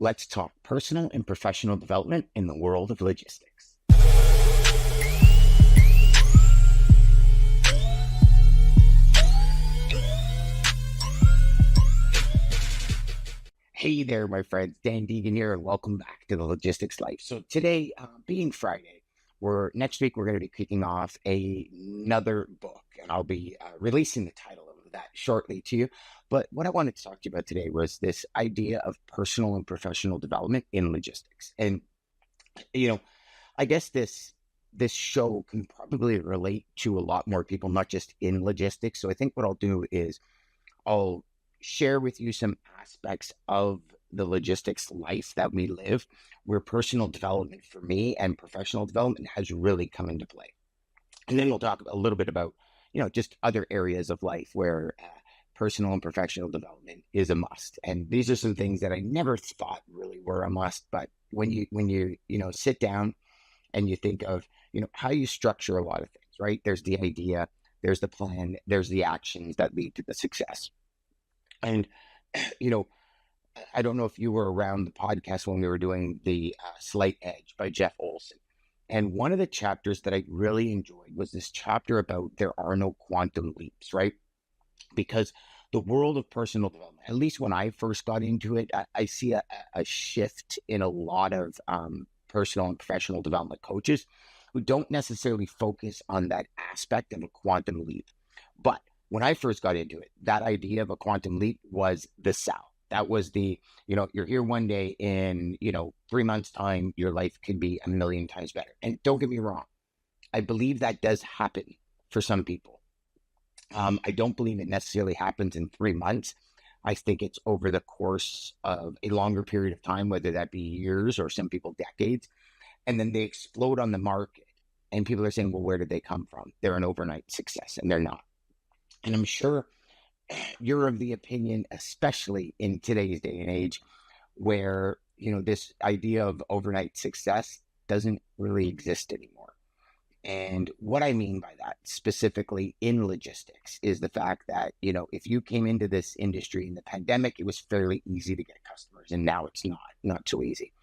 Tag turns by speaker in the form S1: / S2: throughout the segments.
S1: Let's talk personal and professional development in the world of logistics. Hey there, my friends. Deigan here, and welcome back to the Logistics Life. So today, being Friday, next week we're going to be kicking off another book, and I'll be releasing the title of that shortly to you. But what I wanted to talk to you about today was this idea of personal and professional development in logistics. And I guess this show can probably relate to a lot more people, not just in logistics. So I think what I'll do is I'll share with you some aspects of the logistics life that we live, where personal development for me and professional development has really come into play. And then we'll talk a little bit about, just other areas of life where personal and professional development is a must. And these are some things that I never thought really were a must, but when you sit down and you think of, how you structure a lot of things, right? There's the idea, there's the plan, there's the actions that lead to the success. And, I don't know if you were around the podcast when we were doing the Slight Edge by Jeff Olson. And one of the chapters that I really enjoyed was this chapter about there are no quantum leaps, right? Because the world of personal development, at least when I first got into it, I see a shift in a lot of personal and professional development coaches who don't necessarily focus on that aspect of a quantum leap. But when I first got into it, that idea of a quantum leap was the sell. That was the, you're here one day in, 3 months' time, your life could be a million times better. And don't get me wrong, I believe that does happen for some people. I don't believe it necessarily happens in 3 months. I think it's over the course of a longer period of time, whether that be years or some people decades. And then they explode on the market. And people are saying, well, where did they come from? They're an overnight success, and they're not. And I'm sure you're of the opinion, especially in today's day and age, where, this idea of overnight success doesn't really exist anymore. And what I mean by that specifically in logistics is the fact that, if you came into this industry in the pandemic, it was fairly easy to get customers, and now it's not so easy.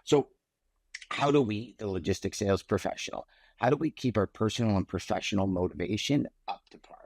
S1: So how do we, the logistics sales professional, how do we keep our personal and professional motivation up to par?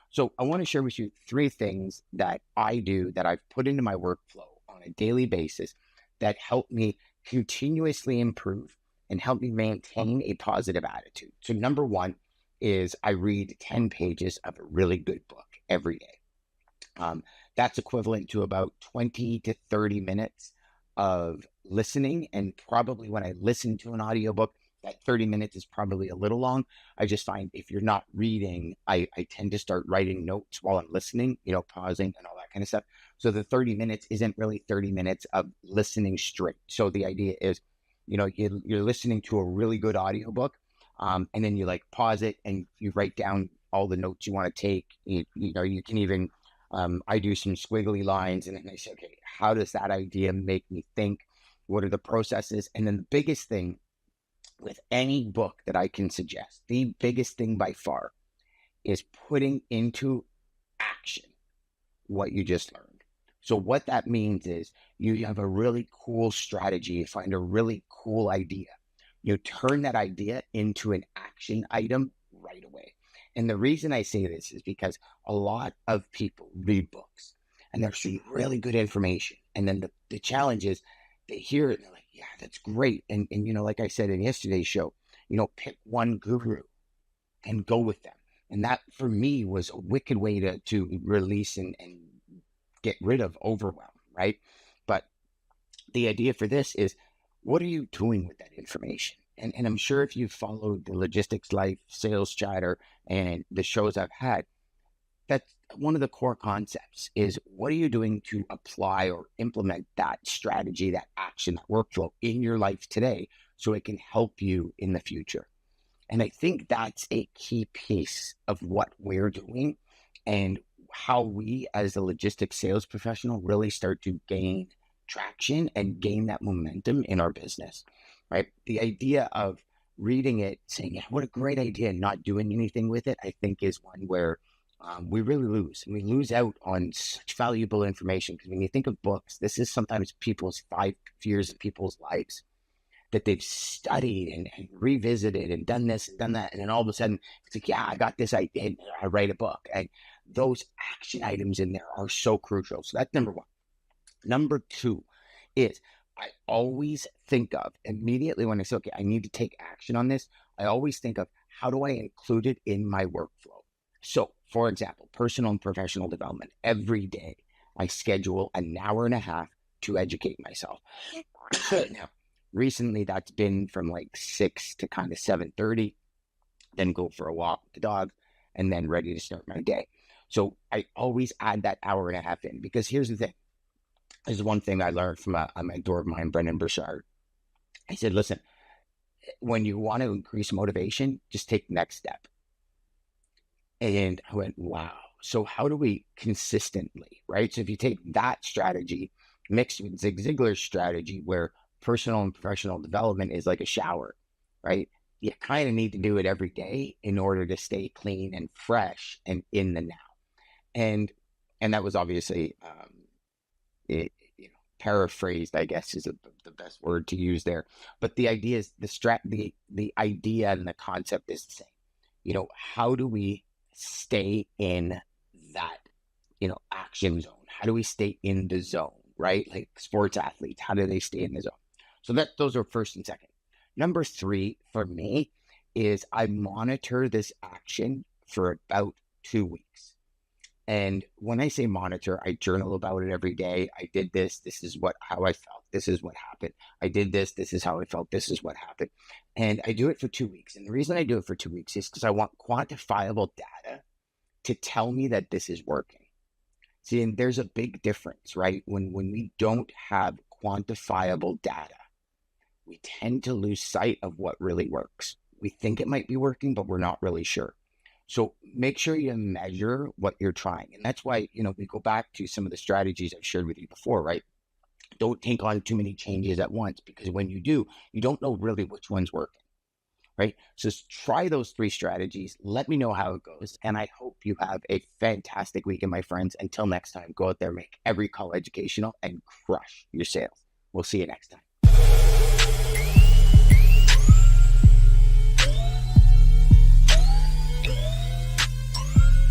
S1: So I want to share with you 3 things that I do that I've put into my workflow on a daily basis that help me continuously improve and help me maintain a positive attitude. So number 1 is I read 10 pages of a really good book every day. That's equivalent to about 20 to 30 minutes of listening. And probably when I listen to an audiobook, that 30 minutes is probably a little long. I just find if you're not reading, I tend to start writing notes while I'm listening, pausing and all that kind of stuff. So the 30 minutes isn't really 30 minutes of listening straight. So the idea is, you're listening to a really good audiobook, and then you pause it and you write down all the notes you want to take. You can even, I do some squiggly lines, and then I say, okay, how does that idea make me think? What are the processes? And then the biggest thing with any book that I can suggest, the biggest thing by far is putting into action what you just learned. So what that means is you have a really cool strategy, you find a really cool idea, you turn that idea into an action item right away. And the reason I say this is because a lot of people read books and they're seeing really good information. And then the challenge is they hear it and they're like, yeah, that's great. And like I said in yesterday's show, pick one guru and go with them. And that for me was a wicked way to release and get rid of overwhelm, right? But the idea for this is, what are you doing with that information? And I'm sure if you've followed the Logistics Life, Sales Chatter, and the shows I've had, that's one of the core concepts is, what are you doing to apply or implement that strategy, that action, that workflow in your life today so it can help you in the future? And I think that's a key piece of what we're doing and how we as a logistics sales professional really start to gain traction and gain that momentum in our business, right? The idea of reading it, saying, yeah, what a great idea, and not doing anything with it, I think is one where we really lose. And we lose out on such valuable information because when you think of books, this is sometimes people's 5 years of people's lives that they've studied and revisited and done this and done that. And then all of a sudden, it's like, yeah, I got this idea. And I write a book. And those action items in there are so crucial. So that's number one. Number two is I always think of immediately when I say, okay, I need to take action on this. I always think of how do I include it in my workflow? So, for example, personal and professional development. Every day, I schedule an hour and a half to educate myself. Now, recently, that's been from like 6 to kind of 7:30. Then go for a walk with the dog, and then ready to start my day. So I always add that hour and a half in because here's the thing. This is one thing I learned from a mentor of mine, Brendan Burchard. I said, listen, when you want to increase motivation, just take the next step. And I went, wow. So how do we consistently, right? So if you take that strategy mixed with Zig Ziglar's strategy, where personal and professional development is like a shower, right? You kind of need to do it every day in order to stay clean and fresh and in the now. And that was obviously it, paraphrased, I guess, is the best word to use there. But the idea is the idea and the concept is the same. How do we stay in that, action zone? How do we stay in the zone, right? Like sports athletes, how do they stay in the zone? So those are first and second. Number three for me is I monitor this action for about 2 weeks. And when I say monitor, I journal about it every day. I did this. This is how I felt. This is what happened. I did this. This is how I felt. This is what happened. And I do it for 2 weeks. And the reason I do it for 2 weeks is because I want quantifiable data to tell me that this is working. See, and there's a big difference, right? When we don't have quantifiable data, we tend to lose sight of what really works. We think it might be working, but we're not really sure. So make sure you measure what you're trying. And that's why, we go back to some of the strategies I've shared with you before, right? Don't take on too many changes at once, because when you do, you don't know really which one's working, right? So try those 3 strategies. Let me know how it goes. And I hope you have a fantastic weekend, my friends. Until next time, go out there, make every call educational, and crush your sales. We'll see you next time.